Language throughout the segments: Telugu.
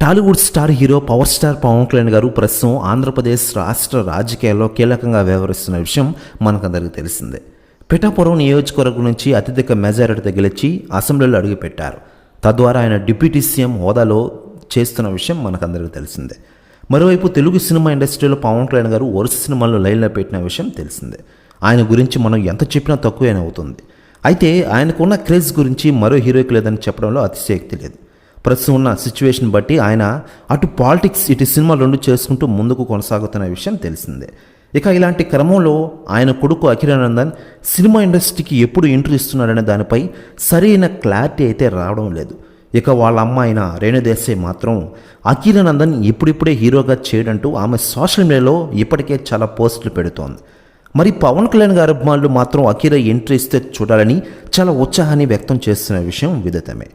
Tollywood star hero power star Pawan Kalyan గారు ప్రస్తుతం ఆంధ్రప్రదేశ్ రాష్ట్ర రాజకీయాల్లో కీలకంగా వ్యవహరిస్తున్న విషయం మనకందరికీ తెలిసిందే. పిఠాపురం నియోజకవర్గం నుంచి అత్యధిక మెజారిటీతో గెలిచి అసెంబ్లీలో అడుగుపెట్టారు. తద్వారా ఆయన డిప్యూటీ సీఎం హోదాలో చేస్తున్న విషయం మనకందరికీ తెలిసిందే. మరోవైపు తెలుగు సినిమా ఇండస్ట్రీలో పవన్ కళ్యాణ్ గారు వరుస సినిమాల్లో లైన్లో పెట్టిన విషయం తెలిసిందే. ఆయన గురించి మనం ఎంత చెప్పినా తక్కువే అవుతుంది. అయితే ఆయనకున్న క్రేజ్ గురించి మరో హీరోకి లేదని చెప్పడంలో అతిశయోక్తి లేదు. ప్రస్తుతం ఉన్న సిచ్యువేషన్ బట్టి ఆయన అటు పాలిటిక్స్ ఇటు సినిమా రెండు చేసుకుంటూ ముందుకు కొనసాగుతున్న విషయం తెలిసిందే. ఇక ఇలాంటి క్రమంలో ఆయన కొడుకు అఖిరానందన్ సినిమా ఇండస్ట్రీకి ఎప్పుడు ఎంట్రీ ఇస్తున్నాడనే దానిపై సరైన క్లారిటీ అయితే రావడం లేదు. ఇక వాళ్ళ అమ్మ అయిన రేణుదేశాయ్ మాత్రం అఖిరానందన్ ఇప్పుడిప్పుడే హీరోగా చేయడంటూ ఆమె సోషల్ మీడియాలో ఇప్పటికే చాలా పోస్టులు పెడుతోంది. మరి పవన్ కళ్యాణ్ గారి అభిమానులు మాత్రం అఖిరా ఎంట్రీ ఇస్తే చూడాలని చాలా ఉత్సాహాన్ని వ్యక్తం చేస్తున్న విషయం విదితమే.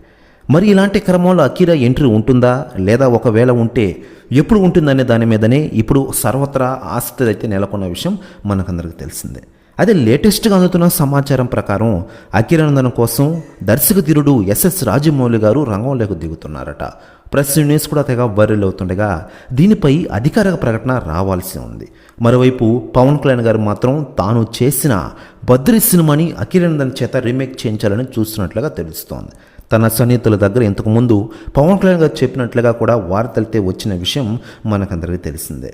మరి ఇలాంటి క్రమంలో అఖిరా ఎంట్రీ ఉంటుందా లేదా ఒకవేళ ఉంటే ఎప్పుడు ఉంటుందనే దాని మీదనే ఇప్పుడు సర్వత్రా ఆసక్తి అయితే నెలకొన్న విషయం మనకందరికీ తెలిసిందే. అదే లేటెస్ట్గా అందుతున్న సమాచారం ప్రకారం అఖిరానందన్ కోసం దర్శకధీరుడు ఎస్ఎస్ రాజమౌళి గారు రంగంలోకి దిగుతున్నారట. ప్రెస్ న్యూస్ కూడా తెగ వైరల్ అవుతుండగా దీనిపై అధికారిక ప్రకటన రావాల్సి ఉంది. మరోవైపు పవన్ కళ్యాణ్ గారు మాత్రం తాను చేసిన బద్రీ సినిమాని అఖిరానందన్ చేత రీమేక్ చేయించాలని చూస్తున్నట్లుగా తెలుస్తోంది. తన సన్నిహితుల దగ్గర ఇంతకుముందు పవన్ కళ్యాణ్ గారు చెప్పినట్లుగా కూడా వార్తలతో వచ్చిన విషయం మనకందరికీ తెలిసిందే.